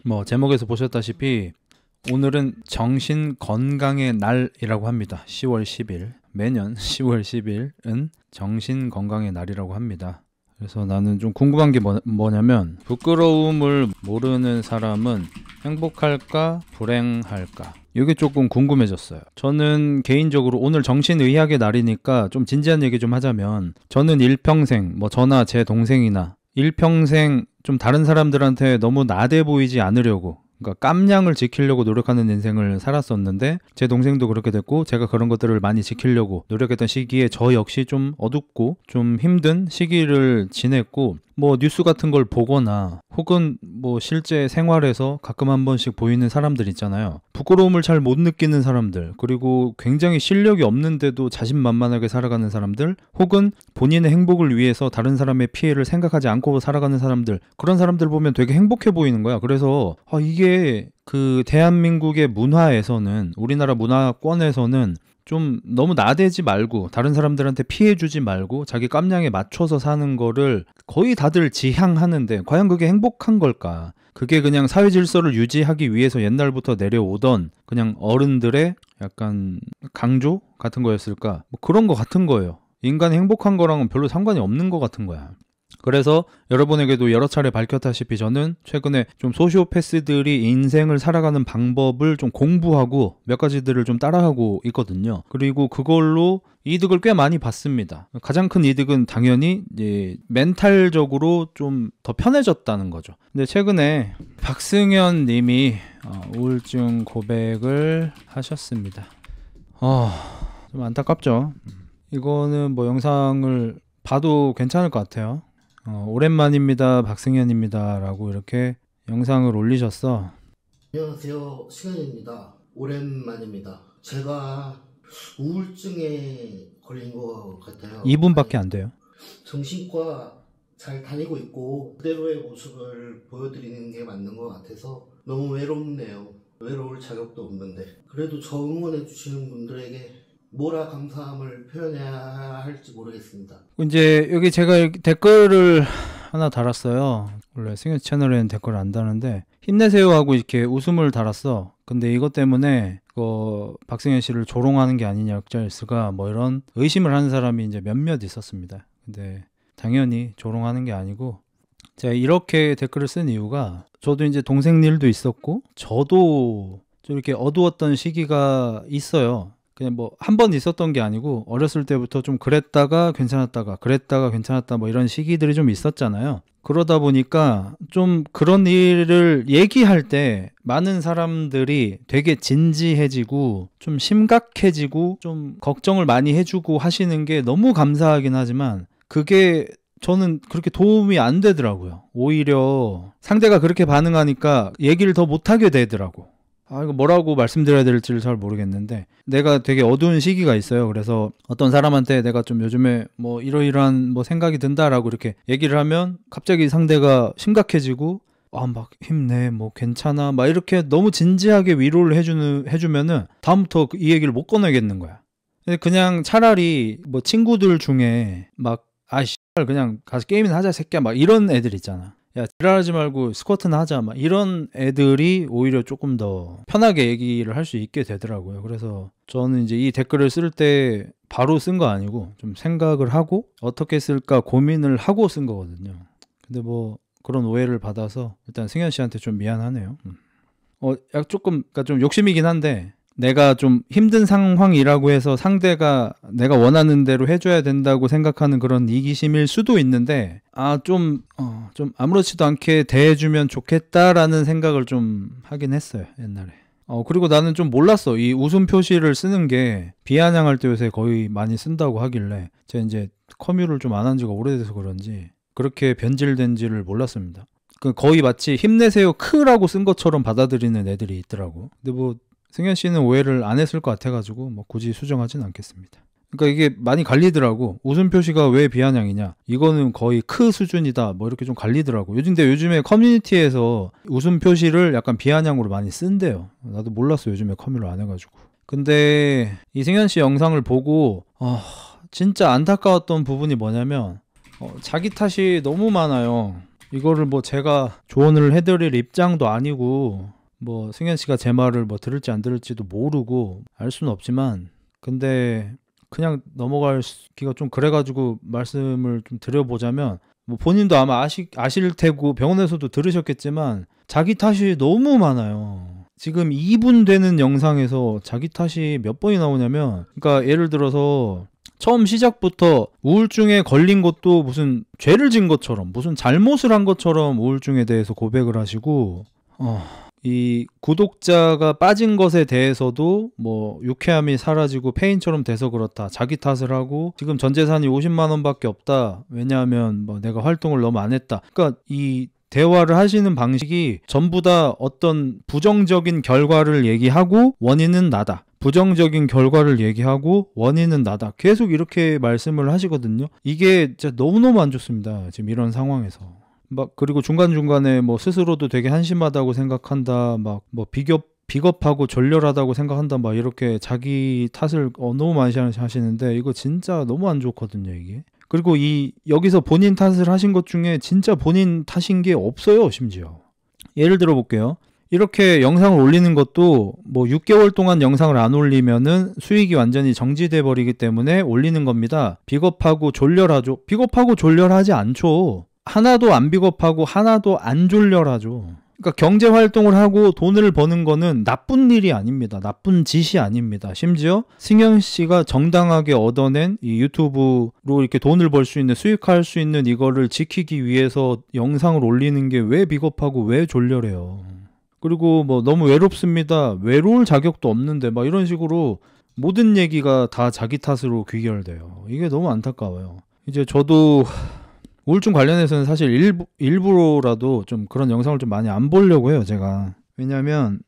뭐 제목에서 보셨다시피 오늘은 정신 건강의 날이라고 합니다. 10월 10일. 매년 10월 10일은 정신 건강의 날이라고 합니다. 그래서 나는 좀 궁금한 게 뭐냐면 부끄러움을 모르는 사람은 행복할까 불행할까? 이게 조금 궁금해졌어요. 저는 개인적으로 오늘 정신의학의 날이니까 좀 진지한 얘기 좀 하자면 저는 일평생 저나 제 동생이나 일평생 좀 다른 사람들한테 너무 나대 보이지 않으려고, 그러니까 깜냥을 지키려고 노력하는 인생을 살았었는데 제 동생도 그렇게 됐고 제가 그런 것들을 많이 지키려고 노력했던 시기에 저 역시 좀 어둡고 좀 힘든 시기를 지냈고, 뉴스 같은 걸 보거나 혹은 실제 생활에서 가끔 한 번씩 보이는 사람들 있잖아요. 부끄러움을 잘 못 느끼는 사람들, 그리고 굉장히 실력이 없는데도 자신만만하게 살아가는 사람들, 혹은 본인의 행복을 위해서 다른 사람의 피해를 생각하지 않고 살아가는 사람들, 그런 사람들 보면 되게 행복해 보이는 거야. 그래서 이게 그 대한민국의 문화에서는, 우리나라 문화권에서는 좀 너무 나대지 말고 다른 사람들한테 피해 주지 말고 자기 깜냥에 맞춰서 사는 거를 거의 다들 지향하는데, 과연 그게 행복한 걸까? 그게 그냥 사회 질서를 유지하기 위해서 옛날부터 내려오던 그냥 어른들의 약간 강조 같은 거였을까? 그런 거 같은 거예요. 인간이 행복한 거랑은 별로 상관이 없는 거 같은 거야. 그래서 여러분에게도 여러 차례 밝혔다시피 저는 최근에 좀 소시오패스들이 인생을 살아가는 방법을 좀 공부하고 몇 가지들을 좀 따라하고 있거든요. 그리고 그걸로 이득을 꽤 많이 봤습니다. 가장 큰 이득은 당연히 이제 멘탈적으로 좀 더 편해졌다는 거죠. 근데 최근에 박승현 님이 우울증 고백을 하셨습니다. 좀 안타깝죠. 이거는 영상을 봐도 괜찮을 것 같아요. 오랜만입니다, 박승현입니다 라고 이렇게 영상을 올리셨어. 안녕하세요, 승현입니다. 오랜만입니다. 제가 우울증에 걸린 것 같아요. 2분밖에 안 돼요. 정신과 잘 다니고 있고 그대로의 모습을 보여드리는 게 맞는 것 같아서 너무 외롭네요. 외로울 자격도 없는데 그래도 저 응원해 주시는 분들에게 뭐라 감사함을 표현해야 할지 모르겠습니다. 이제 여기 제가 댓글을 하나 달았어요. 원래 승현 채널에는 댓글을 안 다는데 힘내세요 하고 이렇게 웃음을 달았어. 근데 이것 때문에 박승현 씨를 조롱하는 게 아니냐, 역자일스가 이런 의심을 하는 사람이 이제 몇몇 있었습니다. 근데 당연히 조롱하는 게 아니고, 제가 이렇게 댓글을 쓴 이유가, 저도 이제 동생 일도 있었고 저도 좀 이렇게 어두웠던 시기가 있어요. 그냥 한 번 있었던 게 아니고 어렸을 때부터 좀 그랬다가 괜찮았다가 이런 시기들이 좀 있었잖아요. 그러다 보니까 좀 그런 일을 얘기할 때 많은 사람들이 되게 진지해지고 좀 심각해지고 좀 걱정을 많이 해주고 하시는 게 너무 감사하긴 하지만 그게 저는 그렇게 도움이 안 되더라고요. 오히려 상대가 그렇게 반응하니까 얘기를 더 못하게 되더라고. 이거 뭐라고 말씀드려야 될지를 잘 모르겠는데, 내가 되게 어두운 시기가 있어요. 그래서 어떤 사람한테 내가 좀 요즘에 이러이러한 생각이 든다라고 이렇게 얘기를 하면 갑자기 상대가 심각해지고 막 힘내, 괜찮아, 이렇게 너무 진지하게 위로를 해주면은 다음부터 이 얘기를 못 꺼내겠는 거야. 그냥 차라리 친구들 중에 그냥 가서 게임이나 하자 새끼야 이런 애들 있잖아. 야, 지랄하지 말고 스쿼트나 하자 이런 애들이 오히려 조금 더 편하게 얘기를 할 수 있게 되더라고요. 그래서 저는 이제 이 댓글을 쓸 때 바로 쓴 거 아니고 좀 생각을 하고 어떻게 쓸까 고민을 하고 쓴 거거든요. 근데 그런 오해를 받아서 일단 승현 씨한테 좀 미안하네요. 그러니까 좀 욕심이긴 한데, 내가 좀 힘든 상황이라고 해서 상대가 내가 원하는 대로 해줘야 된다고 생각하는 그런 이기심일 수도 있는데, 좀 아무렇지도 않게 대해주면 좋겠다라는 생각을 좀 하긴 했어요, 옛날에. 그리고 나는 좀 몰랐어. 이 웃음 표시를 쓰는 게 비아냥할 때 요새 거의 많이 쓴다고 하길래, 제가 이제 커뮤를 좀 안 한 지가 오래돼서 그런지 그렇게 변질된지를 몰랐습니다. 거의 마치 힘내세요 크라고 쓴 것처럼 받아들이는 애들이 있더라고. 근데 승현 씨는 오해를 안 했을 것 같아가지고 굳이 수정하진 않겠습니다. 그러니까 이게 많이 갈리더라고. 웃음 표시가 왜 비아냥이냐, 이거는 거의 크 수준이다, 이렇게 좀 갈리더라고. 근데 요즘에 커뮤니티에서 웃음 표시를 약간 비아냥으로 많이 쓴대요. 나도 몰랐어, 요즘에 커뮤를 안 해가지고. 근데 이 승현 씨 영상을 보고 진짜 안타까웠던 부분이 뭐냐면 자기 탓이 너무 많아요. 이거를 뭐 제가 조언을 해드릴 입장도 아니고 뭐 승현 씨가 제 말을 뭐 들을지 안 들을지도 모르고 알 수는 없지만, 근데 그냥 넘어가기가 좀 그래가지고 말씀을 좀 드려보자면, 뭐 본인도 아마 아실 테고 병원에서도 들으셨겠지만 자기 탓이 너무 많아요. 지금 2분 되는 영상에서 자기 탓이 몇 번이 나오냐면, 그러니까 예를 들어서 처음 시작부터 우울증에 걸린 것도 무슨 죄를 진 것처럼, 무슨 잘못을 한 것처럼 우울증에 대해서 고백을 하시고, 이 구독자가 빠진 것에 대해서도 뭐 유쾌함이 사라지고 페인처럼 돼서 그렇다, 자기 탓을 하고, 지금 전 재산이 50만 원밖에 없다, 왜냐하면 뭐 내가 활동을 너무 안 했다. 그러니까 이 대화를 하시는 방식이 전부 다 어떤 부정적인 결과를 얘기하고 원인은 나다, 부정적인 결과를 얘기하고 원인은 나다, 계속 이렇게 말씀을 하시거든요. 이게 진짜 너무너무 안 좋습니다, 지금 이런 상황에서. 막 그리고 중간중간에 뭐 스스로도 되게 한심하다고 생각한다, 막 뭐 비겁하고 졸렬하다고 생각한다, 막 이렇게 자기 탓을 너무 많이 하시는데, 이거 진짜 너무 안 좋거든요, 이게. 그리고 여기서 본인 탓을 하신 것 중에 진짜 본인 탓인 게 없어요, 심지어. 예를 들어 볼게요. 이렇게 영상을 올리는 것도 뭐 6개월 동안 영상을 안 올리면은 수익이 완전히 정지돼 버리기 때문에 올리는 겁니다. 비겁하고 졸렬하죠. 비겁하고 졸렬하지 않죠. 하나도 안 비겁하고 하나도 안 졸렬하죠. 그러니까 경제 활동을 하고 돈을 버는 거는 나쁜 일이 아닙니다. 나쁜 짓이 아닙니다. 심지어 승현 씨가 정당하게 얻어낸 이 유튜브로 이렇게 돈을 벌 수 있는, 수익할 수 있는 이거를 지키기 위해서 영상을 올리는 게 왜 비겁하고 왜 졸렬해요. 그리고 뭐 너무 외롭습니다, 외로울 자격도 없는데, 막 이런 식으로 모든 얘기가 다 자기 탓으로 귀결돼요. 이게 너무 안타까워요. 이제 저도 우울증 관련해서는 사실 일부러라도 좀 그런 영상을 좀 많이 안 보려고 해요, 제가. 왜냐면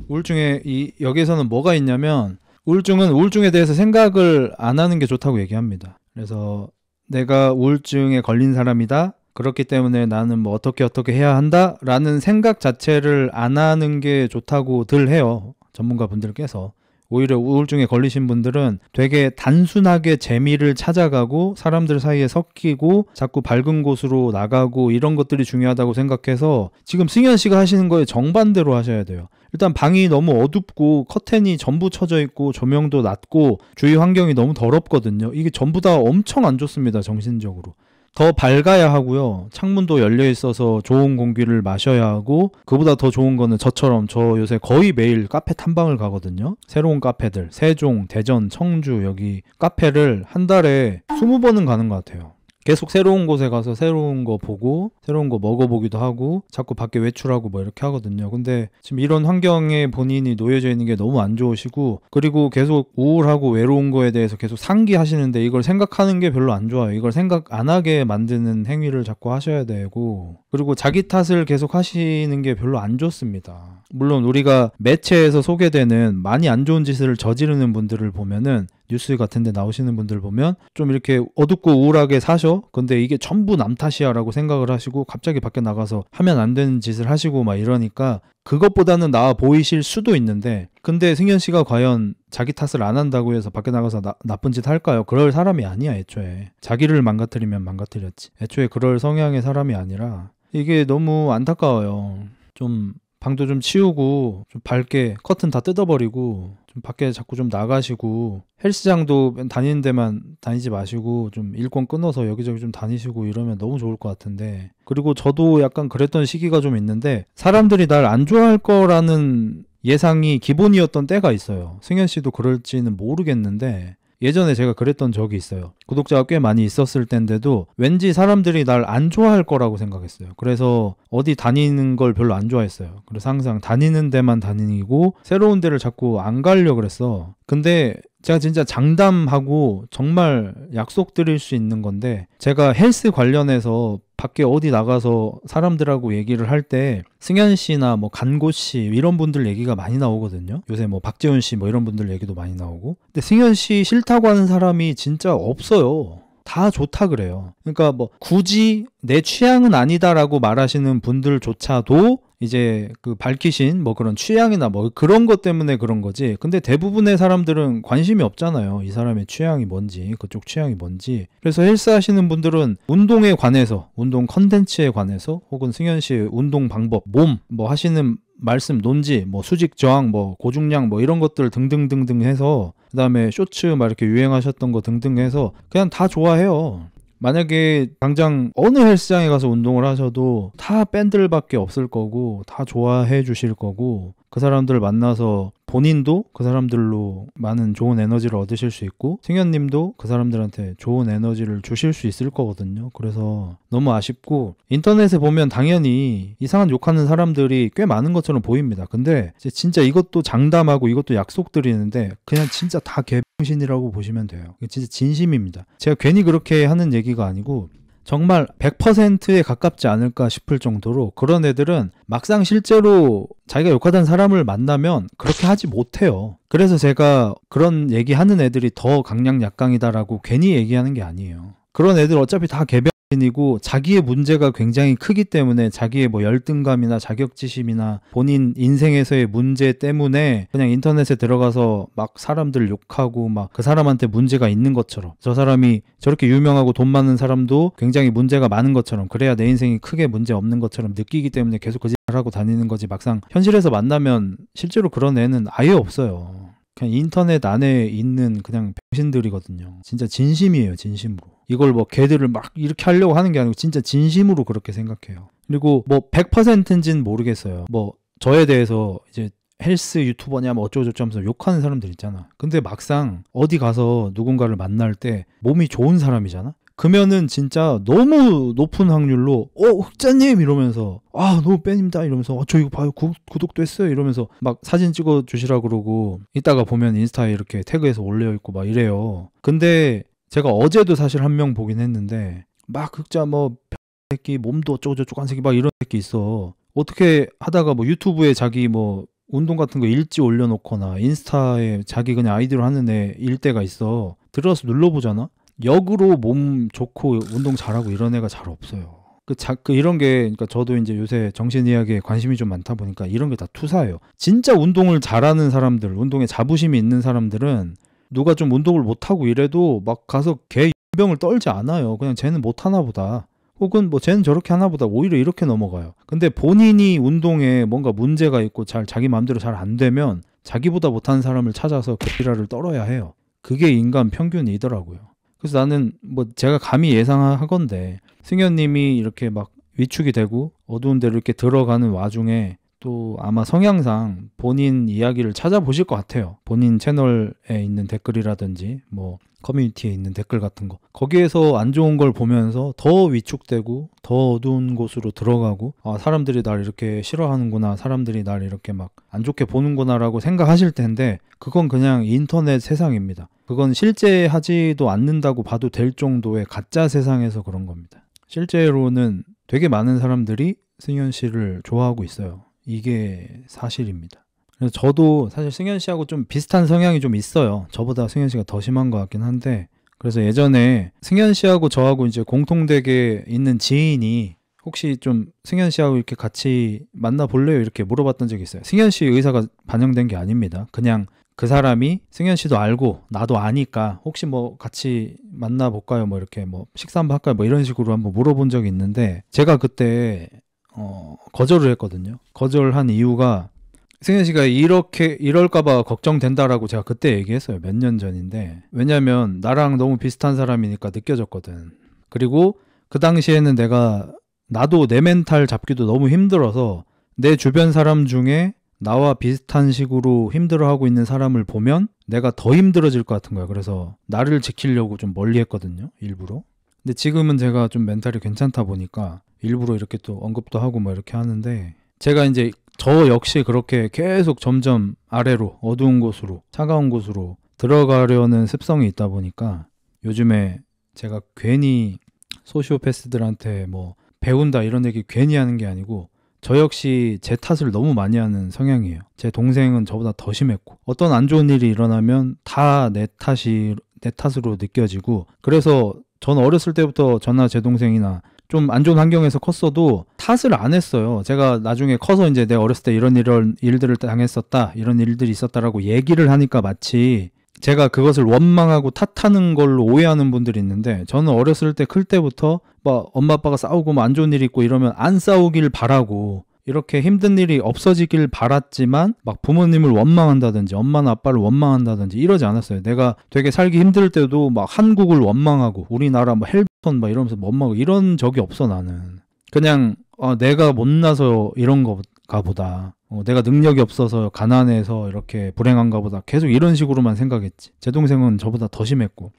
우울증에 여기에서는 뭐가 있냐면, 우울증은 우울증에 대해서 생각을 안 하는 게 좋다고 얘기합니다. 그래서 내가 우울증에 걸린 사람이다, 그렇기 때문에 나는 뭐 어떻게 해야 한다 라는 생각 자체를 안 하는 게 좋다고들 해요, 전문가 분들께서. 오히려 우울증에 걸리신 분들은 되게 단순하게 재미를 찾아가고 사람들 사이에 섞이고 자꾸 밝은 곳으로 나가고 이런 것들이 중요하다고 생각해서 지금 승현 씨가 하시는 거에 정반대로 하셔야 돼요. 일단 방이 너무 어둡고 커튼이 전부 쳐져 있고 조명도 낮고 주위 환경이 너무 더럽거든요. 이게 전부 다 엄청 안 좋습니다, 정신적으로. 더 밝아야 하고요. 창문도 열려 있어서 좋은 공기를 마셔야 하고, 그보다 더 좋은 거는 저처럼 저 요새 거의 매일 카페 탐방을 가거든요. 새로운 카페들, 세종, 대전, 청주, 여기 카페를 한 달에 20번은 가는 것 같아요. 계속 새로운 곳에 가서 새로운 거 보고 새로운 거 먹어보기도 하고 자꾸 밖에 외출하고 뭐 이렇게 하거든요. 근데 지금 이런 환경에 본인이 놓여져 있는 게 너무 안 좋으시고, 그리고 계속 우울하고 외로운 거에 대해서 계속 상기하시는데 이걸 생각하는 게 별로 안 좋아요. 이걸 생각 안 하게 만드는 행위를 자꾸 하셔야 되고, 그리고 자기 탓을 계속 하시는 게 별로 안 좋습니다. 물론 우리가 매체에서 소개되는 많이 안 좋은 짓을 저지르는 분들을 보면은, 뉴스 같은 데 나오시는 분들 보면 좀 이렇게 어둡고 우울하게 사셔? 근데 이게 전부 남 탓이야 라고 생각을 하시고 갑자기 밖에 나가서 하면 안 되는 짓을 하시고 막 이러니까 그것보다는 나아 보이실 수도 있는데, 근데 승현 씨가 과연 자기 탓을 안 한다고 해서 밖에 나가서 나쁜 짓 할까요? 그럴 사람이 아니야, 애초에. 자기를 망가뜨리면 망가뜨렸지. 애초에 그럴 성향의 사람이 아니라. 이게 너무 안타까워요. 좀 방도 좀 치우고 좀 밝게 커튼 다 뜯어버리고 좀 밖에 자꾸 좀 나가시고, 헬스장도 다니는 데만 다니지 마시고 좀 일권 끊어서 여기저기 좀 다니시고 이러면 너무 좋을 것 같은데. 그리고 저도 약간 그랬던 시기가 좀 있는데, 사람들이 날 안 좋아할 거라는 예상이 기본이었던 때가 있어요. 승현 씨도 그럴지는 모르겠는데 예전에 제가 그랬던 적이 있어요. 구독자가 꽤 많이 있었을 때인데도 왠지 사람들이 날 안 좋아할 거라고 생각했어요. 그래서 어디 다니는 걸 별로 안 좋아했어요. 그래서 항상 다니는 데만 다니고 새로운 데를 자꾸 안 가려고 그랬어. 근데 제가 진짜 장담하고 정말 약속드릴 수 있는 건데, 제가 헬스 관련해서 밖에 어디 나가서 사람들하고 얘기를 할 때 승현 씨나 뭐 간고 씨 이런 분들 얘기가 많이 나오거든요. 요새 뭐 박재훈 씨 뭐 이런 분들 얘기도 많이 나오고. 근데 승현 씨 싫다고 하는 사람이 진짜 없어요. 다 좋다 그래요. 그러니까 뭐 굳이 내 취향은 아니다라고 말하시는 분들조차도 이제 그 밝히신 뭐 그런 취향이나 뭐 그런 것 때문에 그런 거지. 근데 대부분의 사람들은 관심이 없잖아요. 이 사람의 취향이 뭔지, 그쪽 취향이 뭔지. 그래서 헬스 하시는 분들은 운동에 관해서, 운동 컨텐츠에 관해서, 혹은 승현 씨의 운동 방법, 몸, 뭐 하시는 말씀, 논지, 뭐 수직 저항, 뭐 고중량, 뭐 이런 것들 등등등등 해서, 그 다음에 쇼츠 막 이렇게 유행하셨던 거 등등 해서 그냥 다 좋아해요. 만약에 당장 어느 헬스장에 가서 운동을 하셔도 다 팬들밖에 없을 거고, 다 좋아해 주실 거고, 그 사람들 만나서 본인도 그 사람들로 많은 좋은 에너지를 얻으실 수 있고, 승현님도 그 사람들한테 좋은 에너지를 주실 수 있을 거거든요. 그래서 너무 아쉽고, 인터넷에 보면 당연히 이상한 욕하는 사람들이 꽤 많은 것처럼 보입니다. 근데 진짜 이것도 장담하고 이것도 약속드리는데 그냥 진짜 다 개병신이라고 보시면 돼요. 진짜 진심입니다. 제가 괜히 그렇게 하는 얘기가 아니고 정말 100%에 가깝지 않을까 싶을 정도로 그런 애들은 막상 실제로 자기가 욕하던 사람을 만나면 그렇게 하지 못해요. 그래서 제가 그런 얘기하는 애들이 더 강약약강이다라고 괜히 얘기하는 게 아니에요. 그런 애들 어차피 다 개병신이고 자기의 문제가 굉장히 크기 때문에 자기의 뭐 열등감이나 자격지심이나 본인 인생에서의 문제 때문에 그냥 인터넷에 들어가서 막 사람들 욕하고 막 그 사람한테 문제가 있는 것처럼, 저 사람이 저렇게 유명하고 돈 많은 사람도 굉장히 문제가 많은 것처럼, 그래야 내 인생이 크게 문제 없는 것처럼 느끼기 때문에 계속 거짓말하고 다니는 거지, 막상 현실에서 만나면 실제로 그런 애는 아예 없어요. 그냥 인터넷 안에 있는 그냥 병신들이거든요. 진짜 진심이에요, 진심으로. 이걸 뭐 걔들을 막 이렇게 하려고 하는 게 아니고 진짜 진심으로 그렇게 생각해요. 그리고 뭐 100%인지는 모르겠어요. 뭐 저에 대해서 이제 헬스 유튜버냐 뭐 어쩌고저쩌고 하면서 욕하는 사람들 있잖아. 근데 막상 어디 가서 누군가를 만날 때 몸이 좋은 사람이잖아? 그러면은 진짜 너무 높은 확률로 흑자님 이러면서 너무 팬입니다 이러면서 저 이거 봐요 구독도 했어요 이러면서 막 사진 찍어 주시라 그러고, 이따가 보면 인스타에 이렇게 태그해서 올려 있고 막 이래요. 근데 제가 어제도 사실 한 명 보긴 했는데 막 흑자 뭐 새끼 몸도 어쩌고저쩌고 한 새끼 막 이런 새끼 있어. 어떻게 하다가 뭐 유튜브에 자기 뭐 운동 같은 거 일지 올려놓거나 인스타에 자기 그냥 아이디로 하는 애 일대가 있어. 들어가서 눌러보잖아. 역으로 몸 좋고 운동 잘하고 이런 애가 잘 없어요. 이런 게, 그러니까 저도 이제 요새 정신의학에 관심이 좀 많다 보니까 이런 게 다 투사예요. 진짜 운동을 잘하는 사람들, 운동에 자부심이 있는 사람들은 누가 좀 운동을 못하고 이래도 막 가서 개 병을 떨지 않아요. 그냥 쟤는 못하나 보다. 혹은 뭐 쟤는 저렇게 하나 보다. 오히려 이렇게 넘어가요. 근데 본인이 운동에 뭔가 문제가 있고 자기 마음대로 잘 안 되면 자기보다 못하는 사람을 찾아서 그 지랄을 떨어야 해요. 그게 인간 평균이더라고요. 그래서 나는 뭐 제가 감히 예상하건대 승현님이 이렇게 막 위축이 되고 어두운 데로 이렇게 들어가는 와중에 또 아마 성향상 본인 이야기를 찾아보실 것 같아요. 본인 채널에 있는 댓글이라든지 뭐 커뮤니티에 있는 댓글 같은 거, 거기에서 안 좋은 걸 보면서 더 위축되고 더 어두운 곳으로 들어가고, 사람들이 날 이렇게 싫어하는구나, 사람들이 날 이렇게 막 안 좋게 보는구나 라고 생각하실 텐데, 그건 그냥 인터넷 세상입니다. 그건 실제 하지도 않는다고 봐도 될 정도의 가짜 세상에서 그런 겁니다. 실제로는 되게 많은 사람들이 승현 씨를 좋아하고 있어요. 이게 사실입니다. 그래서 저도 사실 승현 씨하고 좀 비슷한 성향이 좀 있어요. 저보다 승현 씨가 더 심한 것 같긴 한데, 그래서 예전에 승현 씨하고 저하고 이제 공통되게 있는 지인이 혹시 좀 승현 씨하고 이렇게 같이 만나볼래요? 이렇게 물어봤던 적이 있어요. 승현 씨 의사가 반영된 게 아닙니다. 그냥 그 사람이 승현 씨도 알고 나도 아니까 혹시 뭐 같이 만나볼까요? 뭐 이렇게 뭐 식사 한번 할까요? 뭐 이런 식으로 한번 물어본 적이 있는데, 제가 그때 거절을 했거든요. 거절한 이유가 승현 씨가 이럴까봐 걱정된다라고 제가 그때 얘기했어요. 몇 년 전인데. 왜냐면 나랑 너무 비슷한 사람이니까 느껴졌거든. 그리고 그 당시에는 나도 내 멘탈 잡기도 너무 힘들어서 내 주변 사람 중에 나와 비슷한 식으로 힘들어하고 있는 사람을 보면 내가 더 힘들어질 것 같은 거야. 그래서 나를 지키려고 좀 멀리 했거든요. 일부러. 근데 지금은 제가 좀 멘탈이 괜찮다 보니까 일부러 이렇게 또 언급도 하고 뭐 이렇게 하는데, 제가 이제 저 역시 그렇게 계속 점점 아래로 어두운 곳으로 차가운 곳으로 들어가려는 습성이 있다 보니까 요즘에 제가 괜히 소시오패스들한테 뭐 배운다 이런 얘기 괜히 하는 게 아니고, 저 역시 제 탓을 너무 많이 하는 성향이에요. 제 동생은 저보다 더 심했고, 어떤 안 좋은 일이 일어나면 다 내 탓으로 느껴지고, 그래서 전 어렸을 때부터 저나 제 동생이나 좀 안 좋은 환경에서 컸어도 탓을 안 했어요. 제가 나중에 커서 이제 내가 어렸을 때 이런 일들을 당했었다, 이런 일들이 있었다라고 얘기를 하니까 마치 제가 그것을 원망하고 탓하는 걸로 오해하는 분들이 있는데, 저는 어렸을 때 클 때부터 막 엄마 아빠가 싸우고 뭐 안 좋은 일이 있고 이러면 안 싸우길 바라고, 이렇게 힘든 일이 없어지길 바랐지만 막 부모님을 원망한다든지 엄마나 아빠를 원망한다든지 이러지 않았어요. 내가 되게 살기 힘들 때도 막 한국을 원망하고 우리나라 뭐 헬스톤 막 이러면서 원망하고 이런 적이 없어. 나는 그냥 내가 못나서 이런 거가 보다, 내가 능력이 없어서 가난해서 이렇게 불행한가 보다, 계속 이런 식으로만 생각했지. 제 동생은 저보다 더 심했고.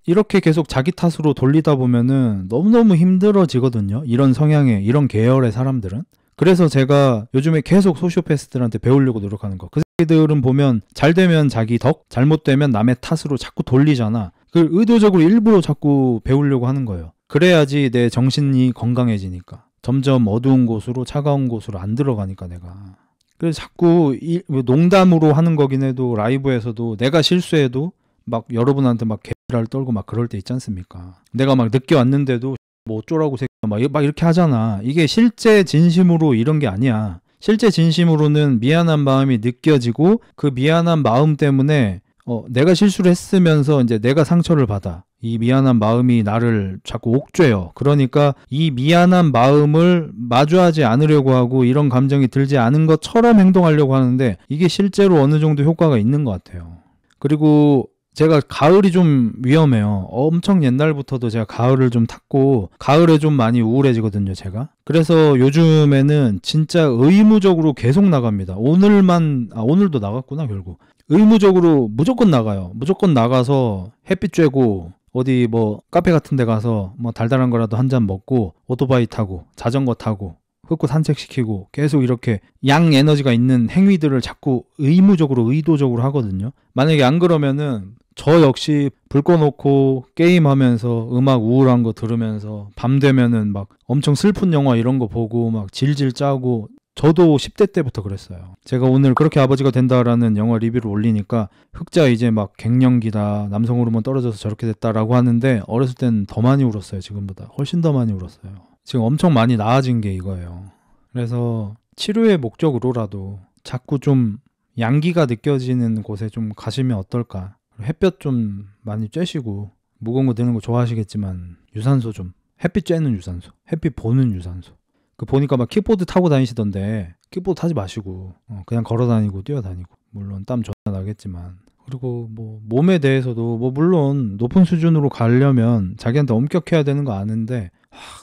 이렇게 계속 자기 탓으로 돌리다 보면은 너무너무 힘들어지거든요. 이런 성향의, 이런 계열의 사람들은. 그래서 제가 요즘에 계속 소시오패스들한테 배우려고 노력하는 거. 그 새끼들은 보면 잘 되면 자기 덕, 잘못되면 남의 탓으로 자꾸 돌리잖아. 그걸 의도적으로 일부러 자꾸 배우려고 하는 거예요. 그래야지 내 정신이 건강해지니까. 점점 어두운 곳으로, 차가운 곳으로 안 들어가니까 내가. 그래서 자꾸 농담으로 하는 거긴 해도 라이브에서도 내가 실수해도 막 여러분한테 막 개를 떨고 막 그럴 때 있지 않습니까? 내가 막 늦게 왔는데도 뭐 어쩌라고 새끼야 막 이렇게 하잖아. 이게 실제 진심으로 이런 게 아니야. 실제 진심으로는 미안한 마음이 느껴지고 그 미안한 마음 때문에 내가 실수를 했으면서 이제 내가 상처를 받아. 이 미안한 마음이 나를 자꾸 옥죄어. 그러니까 이 미안한 마음을 마주하지 않으려고 하고 이런 감정이 들지 않은 것처럼 행동하려고 하는데, 이게 실제로 어느 정도 효과가 있는 것 같아요. 그리고 제가 가을이 좀 위험해요. 엄청 옛날부터도 제가 가을을 좀 탔고 가을에 좀 많이 우울해지거든요, 제가. 그래서 요즘에는 진짜 의무적으로 계속 나갑니다. 오늘도 나갔구나 결국. 의무적으로 무조건 나가요. 무조건 나가서 햇빛 쬐고 어디 뭐 카페 같은 데 가서 뭐 달달한 거라도 한 잔 먹고 오토바이 타고 자전거 타고 흙고 산책시키고 계속 이렇게 양 에너지가 있는 행위들을 자꾸 의도적으로 하거든요. 만약에 안 그러면은 저 역시 불 꺼놓고 게임하면서 음악 우울한 거 들으면서 밤 되면은 막 엄청 슬픈 영화 이런 거 보고 막 질질 짜고, 저도 10대 때부터 그랬어요. 제가 오늘 그렇게 아버지가 된다라는 영화 리뷰를 올리니까 흑자 이제 막 갱년기다, 남성 호르몬 떨어져서 저렇게 됐다라고 하는데, 어렸을 땐 더 많이 울었어요. 지금보다 훨씬 더 많이 울었어요. 지금 엄청 많이 나아진 게 이거예요. 그래서 치료의 목적으로라도 자꾸 좀 양기가 느껴지는 곳에 좀 가시면 어떨까. 햇볕 좀 많이 쬐시고, 무거운 거 드는 거 좋아하시겠지만 유산소 좀, 햇빛 쬐는 유산소, 햇빛 보는 유산소. 그 보니까 막 킥보드 타고 다니시던데 킥보드 타지 마시고 그냥 걸어 다니고 뛰어 다니고, 물론 땀 존나 나겠지만. 그리고 뭐 몸에 대해서도 뭐 물론 높은 수준으로 가려면 자기한테 엄격해야 되는 거 아는데,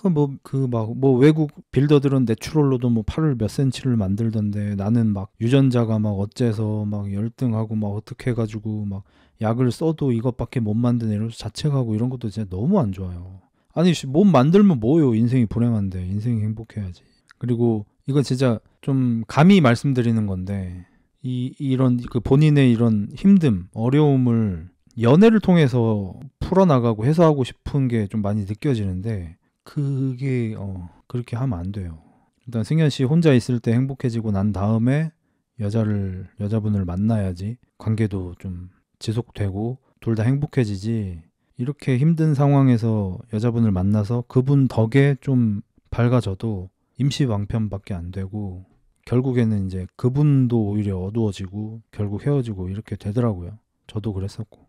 뭐 외국 빌더들은 내추럴로도 뭐 팔을 몇 센치를 만들던데, 나는 막 유전자가 막 어째서 막 열등하고 막 어떻게 해가지고 막 약을 써도 이것밖에 못 만드네 이러면서 자책하고, 이런 것도 진짜 너무 안 좋아요. 아니 몸 만들면 뭐요? 인생이 불행한데 인생이 행복해야지. 그리고 이거 진짜 좀 감히 말씀드리는 건데, 이런 그 본인의 이런 힘듦, 어려움을 연애를 통해서 풀어나가고 해소하고 싶은 게 좀 많이 느껴지는데, 그게 그렇게 하면 안 돼요. 일단 승현 씨 혼자 있을 때 행복해지고 난 다음에 여자분을 만나야지 관계도 좀 지속되고 둘 다 행복해지지. 이렇게 힘든 상황에서 여자분을 만나서 그분 덕에 좀 밝아져도 임시방편밖에 안 되고, 결국에는 이제 그분도 오히려 어두워지고 결국 헤어지고 이렇게 되더라고요. 저도 그랬었고.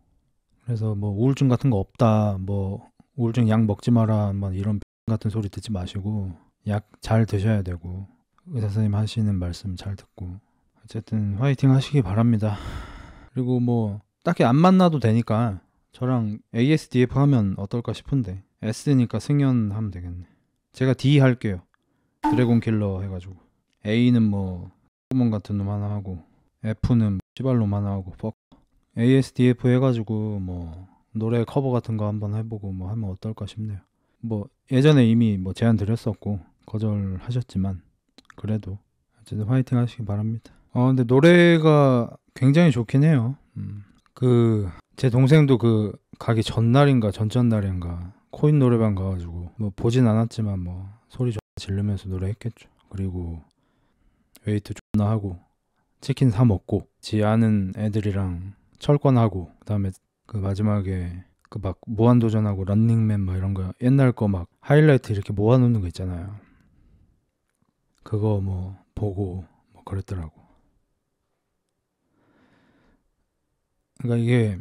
그래서 뭐 우울증 같은 거 없다, 뭐 우울증 약 먹지 마라, 뭐 이런 같은 소리 듣지 마시고 약 잘 드셔야 되고, 의사 선생님 하시는 말씀 잘 듣고, 어쨌든 화이팅 하시기 바랍니다. 그리고 뭐 딱히 안 만나도 되니까 저랑 ASDF 하면 어떨까 싶은데, S니까 승연 하면 되겠네. 제가 D 할게요. 드래곤 킬러 해가지고. A는 뭐 구멍 같은 놈 하나 하고, F는 시발놈 하나 하고, ASDF 해가지고 뭐 노래 커버 같은 거 한번 해보고 뭐 하면 어떨까 싶네요. 뭐 예전에 이미 뭐 제안 드렸었고 거절하셨지만 그래도 어쨌든 화이팅 하시기 바랍니다. 근데 노래가 굉장히 좋긴 해요. 제 동생도 그 가기 전날인가 전전날인가 코인 노래방 가가지고 뭐 보진 않았지만 뭐 소리 지르면서 노래했겠죠. 그리고 웨이트 존나 하고 치킨 사 먹고 지 아는 애들이랑 철권하고, 그다음에 그 마지막에 그 막 무한도전하고 런닝맨 막 이런 거 옛날 거 막 하이라이트 이렇게 모아놓는 거 있잖아요. 그거 뭐 보고 뭐 그랬더라고. 그러니까 이게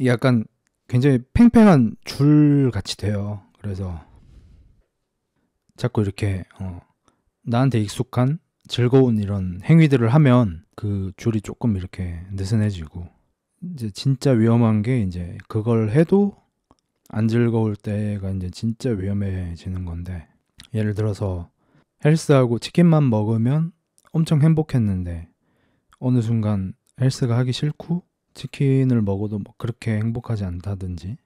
약간 굉장히 팽팽한 줄 같이 돼요. 그래서 자꾸 이렇게 나한테 익숙한 즐거운 이런 행위들을 하면 그 줄이 조금 이렇게 느슨해지고, 이제 진짜 위험한 게 이제 그걸 해도 안 즐거울 때가 이제 진짜 위험해지는 건데, 예를 들어서 헬스하고 치킨만 먹으면 엄청 행복했는데 어느 순간 헬스가 하기 싫고 치킨을 먹어도 뭐 그렇게 행복하지 않다든지,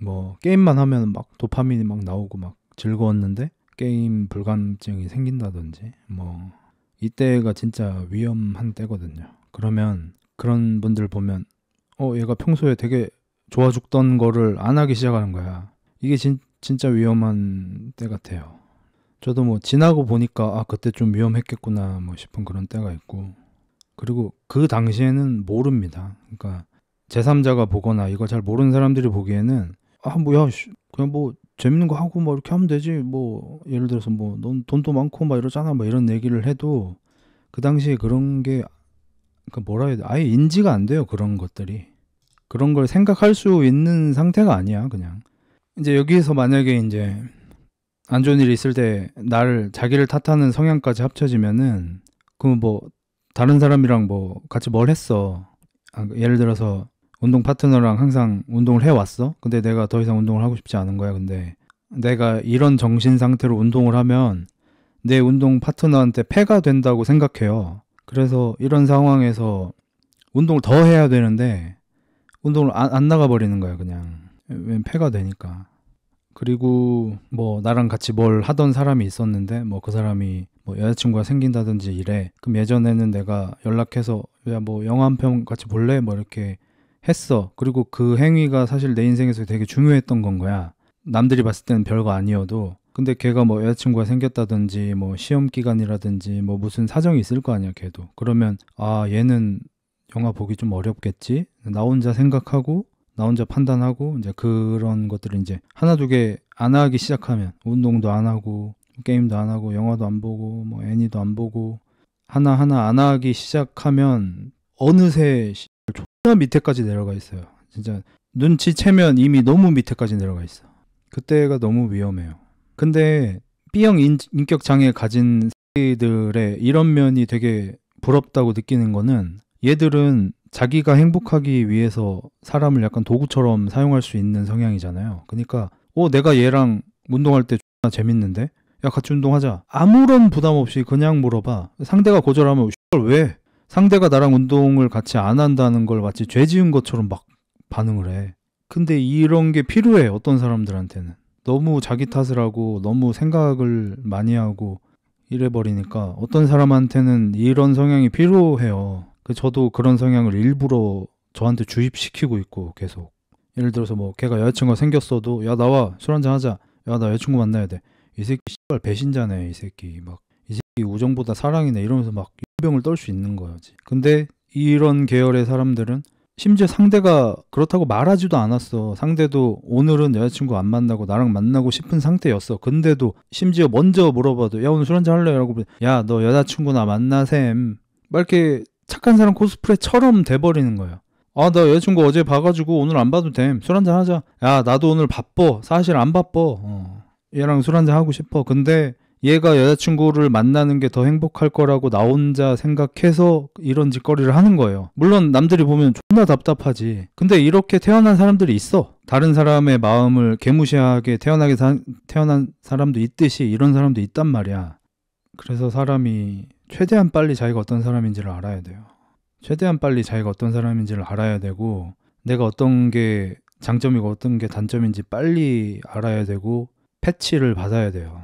뭐 게임만 하면 막 도파민이 막 나오고 막 즐거웠는데 게임 불감증이 생긴다든지, 뭐 이때가 진짜 위험한 때거든요. 그러면 그런 분들 보면 얘가 평소에 되게 좋아 죽던 거를 안 하기 시작하는 거야. 이게 진짜 위험한 때 같아요. 저도 뭐 지나고 보니까 그때 좀 위험했겠구나 뭐 싶은 그런 때가 있고, 그리고 그 당시에는 모릅니다. 그러니까 제3자가 보거나 이걸 잘 모르는 사람들이 보기에는 뭐야 그냥 뭐 재밌는 거 하고 뭐 이렇게 하면 되지, 뭐 예를 들어서 뭐 넌 돈도 많고 막 이러잖아 뭐 이런 얘기를 해도 그 당시에 그런 게 뭐라 해야 돼, 아예 인지가 안 돼요. 그런 것들이, 그런 걸 생각할 수 있는 상태가 아니야. 그냥 이제 여기에서 만약에 이제 안 좋은 일이 있을 때 자기를 탓하는 성향까지 합쳐지면은, 그럼 뭐 다른 사람이랑 뭐 같이 뭘 했어, 예를 들어서 운동 파트너랑 항상 운동을 해왔어. 근데 내가 더 이상 운동을 하고 싶지 않은 거야. 근데 내가 이런 정신 상태로 운동을 하면 내 운동 파트너한테 폐가 된다고 생각해요. 그래서 이런 상황에서 운동을 더 해야 되는데 운동을 안 나가버리는 거야. 그냥 왜 폐가 되니까. 그리고 뭐 나랑 같이 뭘 하던 사람이 있었는데 뭐 그 사람이 뭐 여자친구가 생긴다든지 이래. 그럼 예전에는 내가 연락해서 야 뭐 영화 한 편 같이 볼래? 뭐 이렇게 했어. 그리고 그 행위가 사실 내 인생에서 되게 중요했던 건 거야. 남들이 봤을 때는 별거 아니어도. 근데 걔가 뭐 여자친구가 생겼다든지 뭐 시험 기간이라든지 뭐 무슨 사정이 있을 거 아니야, 걔도. 그러면 얘는 영화 보기 좀 어렵겠지? 나 혼자 생각하고 나 혼자 판단하고 이제 그런 것들을 이제 하나 두 개 안 하기 시작하면, 운동도 안 하고 게임도 안 하고 영화도 안 보고 뭐 애니도 안 보고 하나하나 안 하기 시작하면 어느새 존나 밑에까지 내려가 있어요. 진짜 눈치채면 이미 너무 밑에까지 내려가 있어. 그때가 너무 위험해요. 근데 B형 인격 장애 가진 새끼들의 이런 면이 되게 부럽다고 느끼는 거는, 얘들은 자기가 행복하기 위해서 사람을 약간 도구처럼 사용할 수 있는 성향이잖아요. 그러니까 내가 얘랑 운동할 때 존나 재밌는데 야 같이 운동하자, 아무런 부담 없이 그냥 물어봐. 상대가 거절하면 왜? 상대가 나랑 운동을 같이 안 한다는 걸 마치 죄 지은 것처럼 막 반응을 해. 근데 이런 게 필요해. 어떤 사람들한테는 너무 자기 탓을 하고 너무 생각을 많이 하고 이래버리니까 어떤 사람한테는 이런 성향이 필요해요. 저도 그런 성향을 일부러 저한테 주입시키고 있고, 계속. 예를 들어서 뭐 걔가 여자친구가 생겼어도 야 나와 술 한잔 하자, 야 나 여자친구 만나야 돼, 이 새끼 씨발 배신자네, 이 새끼 막 이 새끼 우정보다 사랑이네 이러면서 막 유병을 떨 수 있는 거지. 근데 이런 계열의 사람들은 심지어 상대가 그렇다고 말하지도 않았어. 상대도 오늘은 여자친구 안 만나고 나랑 만나고 싶은 상태였어. 근데도 심지어 먼저 물어봐도 야 오늘 술 한잔 할래? 라고 야 너 여자친구나 만나셈, 막 이렇게 착한 사람 코스프레처럼 돼버리는 거예요. 나 여자친구 어제 봐가지고 오늘 안 봐도 됨, 술 한잔 하자. 야 나도 오늘 바빠, 사실 안 바빠, 얘랑 술 한잔 하고 싶어. 근데 얘가 여자친구를 만나는 게 더 행복할 거라고 나 혼자 생각해서 이런 짓거리를 하는 거예요. 물론 남들이 보면 존나 답답하지. 근데 이렇게 태어난 사람들이 있어. 다른 사람의 마음을 개무시하게 태어난 사람도 있듯이 이런 사람도 있단 말이야. 그래서 사람이 최대한 빨리 자기가 어떤 사람인지를 알아야 돼요. 최대한 빨리 자기가 어떤 사람인지를 알아야 되고, 내가 어떤 게 장점이고 어떤 게 단점인지 빨리 알아야 되고 패치를 받아야 돼요.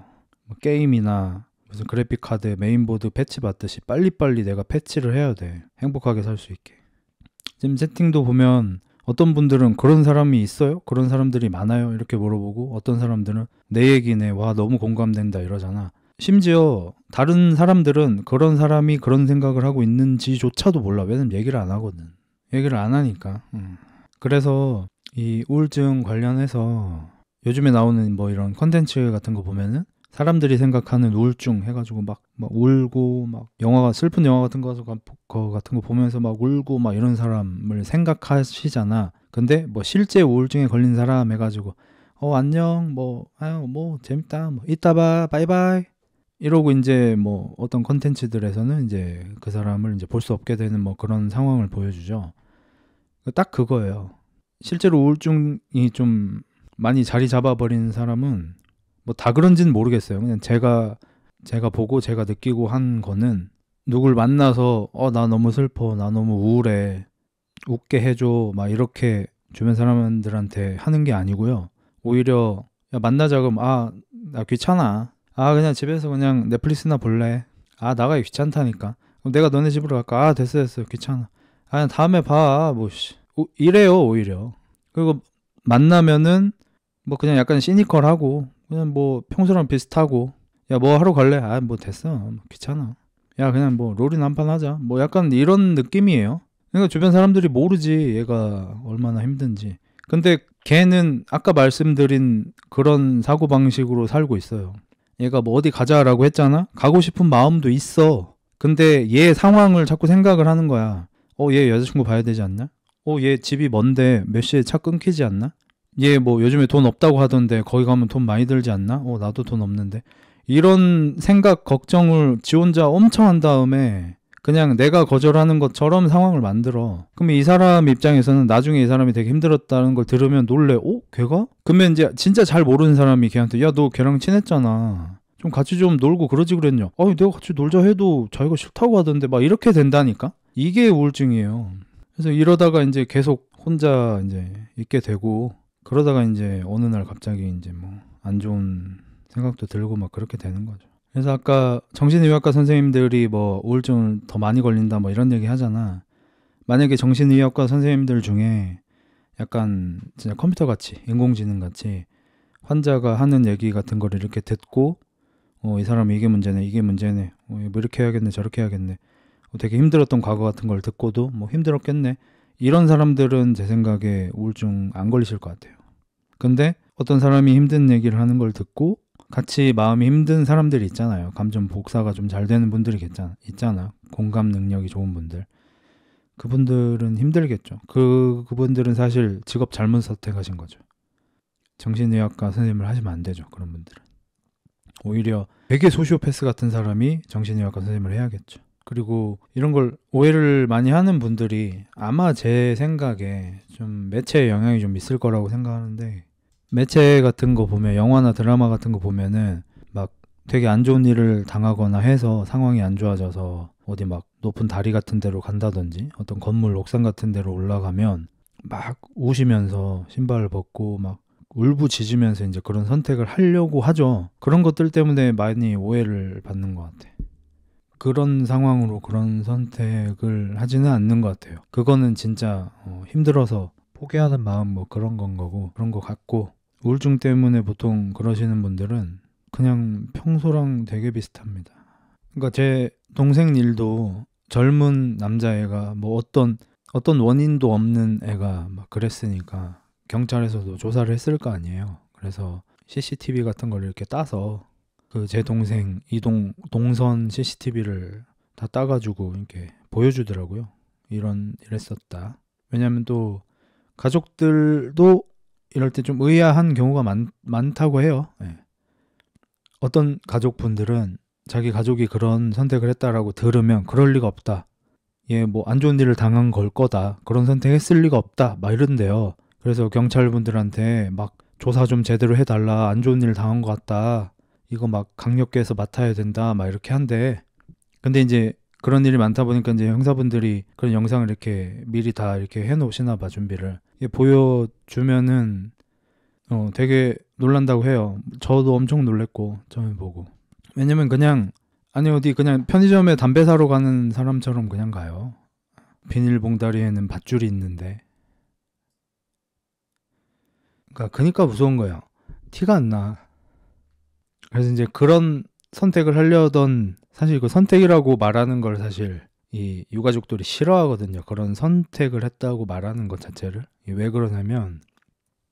뭐 게임이나 무슨 그래픽 카드 메인보드 패치 받듯이 빨리빨리 내가 패치를 해야 돼. 행복하게 살 수 있게. 지금 채팅도 보면 어떤 분들은 그런 사람이 있어요? 그런 사람들이 많아요? 이렇게 물어보고, 어떤 사람들은 내 얘기네, 와 너무 공감된다 이러잖아. 심지어 다른 사람들은 그런 사람이 그런 생각을 하고 있는지조차도 몰라. 왜냐면 얘기를 안 하거든. 얘기를 안 하니까. 그래서 이 우울증 관련해서 요즘에 나오는 뭐 이런 컨텐츠 같은 거 보면은 사람들이 생각하는 우울증 해가지고 막 울고 막 영화가 슬픈 영화 같은 거 같은 거 보면서 막 울고 막 이런 사람을 생각하시잖아. 근데 뭐 실제 우울증에 걸린 사람 해가지고 안녕 뭐 아유 뭐 재밌다 뭐 이따 봐 바이바이 이러고 이제 뭐 어떤 컨텐츠들에서는 이제 그 사람을 이제 볼 수 없게 되는 뭐 그런 상황을 보여주죠. 딱 그거예요. 실제로 우울증이 좀 많이 자리 잡아버린 사람은 뭐 다 그런지는 모르겠어요. 그냥 제가 보고 제가 느끼고 한 거는 누굴 만나서 나 너무 슬퍼, 나 너무 우울해, 웃게 해줘, 막 이렇게 주변 사람들한테 하는 게 아니고요. 오히려 야 만나자 그럼 나 귀찮아. 그냥 집에서 그냥 넷플릭스나 볼래. 나가기 귀찮다니까. 그럼 내가 너네 집으로 갈까? 됐어 귀찮아. 다음에 봐. 뭐 이래요 오히려. 그리고 만나면은 뭐 그냥 약간 시니컬하고 그냥 뭐 평소랑 비슷하고 야 뭐 하러 갈래? 뭐 됐어 귀찮아. 야 그냥 뭐 롤이나 한판 하자. 뭐 약간 이런 느낌이에요. 그러니까 주변 사람들이 모르지 얘가 얼마나 힘든지. 근데 걔는 아까 말씀드린 그런 사고방식으로 살고 있어요. 얘가 뭐 어디 가자라고 했잖아? 가고 싶은 마음도 있어. 근데 얘 상황을 자꾸 생각을 하는 거야. 얘 여자친구 봐야 되지 않나? 얘 집이 먼데 몇 시에 차 끊기지 않나? 얘 뭐 요즘에 돈 없다고 하던데 거기 가면 돈 많이 들지 않나? 나도 돈 없는데. 이런 생각, 걱정을 지 혼자 엄청 한 다음에 그냥 내가 거절하는 것처럼 상황을 만들어. 그럼 이 사람 입장에서는 나중에 이 사람이 되게 힘들었다는 걸 들으면 놀래. 걔가? 그러면 이제 진짜 잘 모르는 사람이 걔한테 야, 너 걔랑 친했잖아. 좀 같이 좀 놀고 그러지 그랬냐? 내가 같이 놀자 해도 자기가 싫다고 하던데 막 이렇게 된다니까? 이게 우울증이에요. 그래서 이러다가 이제 계속 혼자 이제 있게 되고 그러다가 이제 어느 날 갑자기 이제 뭐 안 좋은 생각도 들고 막 그렇게 되는 거죠. 그래서 아까 정신의학과 선생님들이 뭐 우울증을 더 많이 걸린다 뭐 이런 얘기 하잖아. 만약에 정신의학과 선생님들 중에 약간 진짜 컴퓨터 같이 인공지능 같이 환자가 하는 얘기 같은 거를 이렇게 듣고 이 사람이 이게 문제네 뭐 이렇게 해야겠네 저렇게 해야겠네 되게 힘들었던 과거 같은 걸 듣고도 뭐 힘들었겠네 이런 사람들은 제 생각에 우울증 안 걸리실 것 같아요. 근데 어떤 사람이 힘든 얘기를 하는 걸 듣고 같이 마음이 힘든 사람들이 있잖아요. 감정 복사가 좀 잘 되는 분들이 있잖아. 공감 능력이 좋은 분들. 그분들은 힘들겠죠. 그분들은 사실 직업 잘못 선택하신 거죠. 정신의학과 선생님을 하시면 안 되죠. 그런 분들은. 오히려 되게 소시오패스 같은 사람이 정신의학과 선생님을 해야겠죠. 그리고 이런 걸 오해를 많이 하는 분들이 아마 제 생각에 좀 매체의 영향이 좀 있을 거라고 생각하는데 매체 같은 거 보면 영화나 드라마 같은 거 보면은 막 되게 안 좋은 일을 당하거나 해서 상황이 안 좋아져서 어디 막 높은 다리 같은 데로 간다든지 어떤 건물 옥상 같은 데로 올라가면 막 우시면서 신발을 벗고 막 울부짖으면서 이제 그런 선택을 하려고 하죠. 그런 것들 때문에 많이 오해를 받는 것 같아. 그런 상황으로 그런 선택을 하지는 않는 것 같아요. 그거는 진짜 힘들어서 포기하는 마음 뭐 그런 건 거고 그런 거 같고 우울증 때문에 보통 그러시는 분들은 그냥 평소랑 되게 비슷합니다. 그러니까 제 동생 일도 젊은 남자애가 뭐 어떤 원인도 없는 애가 막 그랬으니까 경찰에서도 조사를 했을 거 아니에요. 그래서 CCTV 같은 걸 이렇게 따서 그 제 동생 동선 CCTV를 다 따가지고 이렇게 보여주더라고요. 이랬었다. 왜냐면 또 가족들도 이럴 때 좀 의아한 경우가 많다고 해요. 네. 어떤 가족분들은 자기 가족이 그런 선택을 했다라고 들으면 그럴 리가 없다. 얘 뭐 안 좋은 일을 당한 걸 거다. 그런 선택했을 리가 없다. 막 이런데요. 그래서 경찰분들한테 막 조사 좀 제대로 해달라. 안 좋은 일 당한 것 같다. 이거 막 강력계에서 맡아야 된다. 막 이렇게 한대. 근데 이제 그런 일이 많다 보니까 이제 형사분들이 그런 영상을 이렇게 미리 다 이렇게 해놓으시나 봐 준비를. 이게 보여주면은 되게 놀란다고 해요. 저도 엄청 놀랬고 처음에 보고. 왜냐면 그냥 어디 그냥 편의점에 담배 사러 가는 사람처럼 그냥 가요. 비닐봉다리에는 밧줄이 있는데. 그러니까 무서운 거예요. 티가 안 나. 그래서 이제 그런 선택을 하려던, 사실 그 선택이라고 말하는 걸 사실 이 유가족들이 싫어하거든요. 그런 선택을 했다고 말하는 것 자체를. 왜 그러냐면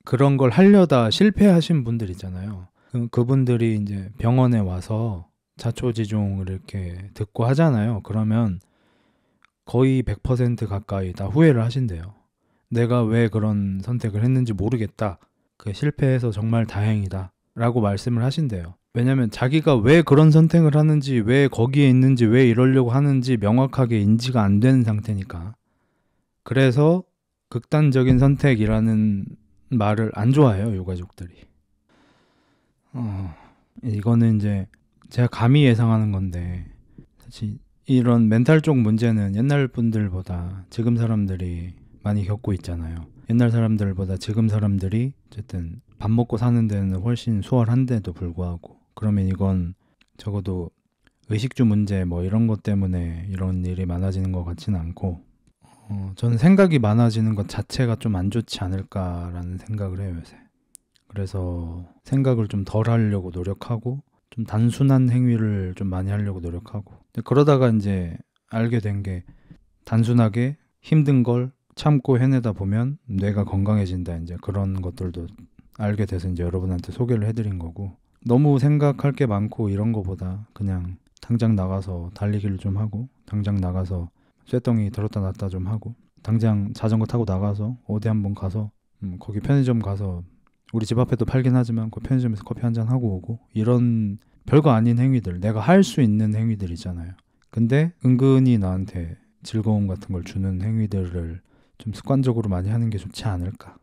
그런 걸 하려다 실패하신 분들 있잖아요. 그분들이 이제 병원에 와서 자초지종을 이렇게 듣고 하잖아요. 그러면 거의 100% 가까이 다 후회를 하신대요. 내가 왜 그런 선택을 했는지 모르겠다. 그 실패해서 정말 다행이다. 라고 말씀을 하신대요. 왜냐면 자기가 왜 그런 선택을 하는지, 왜 거기에 있는지, 왜 이러려고 하는지 명확하게 인지가 안 되는 상태니까. 그래서 극단적인 선택이라는 말을 안 좋아해요, 유가족들이. 이거는 이제 제가 감히 예상하는 건데, 사실 이런 멘탈 쪽 문제는 옛날 분들보다 지금 사람들이 많이 겪고 있잖아요. 옛날 사람들보다 지금 사람들이 어쨌든 밥 먹고 사는 데는 훨씬 수월한데도 불구하고, 그러면 이건 적어도 의식주 문제 뭐 이런 것 때문에 이런 일이 많아지는 것 같지는 않고, 저는 생각이 많아지는 것 자체가 좀 안 좋지 않을까라는 생각을 해요, 요새. 그래서 생각을 좀 덜 하려고 노력하고, 좀 단순한 행위를 좀 많이 하려고 노력하고, 그러다가 이제 알게 된 게, 단순하게 힘든 걸 참고 해내다 보면 뇌가 건강해진다, 이제 그런 것들도 알게 돼서 이제 여러분한테 소개를 해드린 거고, 너무 생각할 게 많고 이런 거보다 그냥 당장 나가서 달리기를 좀 하고, 당장 나가서 쇳덩이 들었다 놨다 좀 하고, 당장 자전거 타고 나가서 어디 한번 가서 거기 편의점 가서, 우리 집 앞에도 팔긴 하지만 그 편의점에서 커피 한잔 하고 오고, 이런 별거 아닌 행위들, 내가 할 수 있는 행위들 있잖아요. 근데 은근히 나한테 즐거움 같은 걸 주는 행위들을 좀 습관적으로 많이 하는 게 좋지 않을까.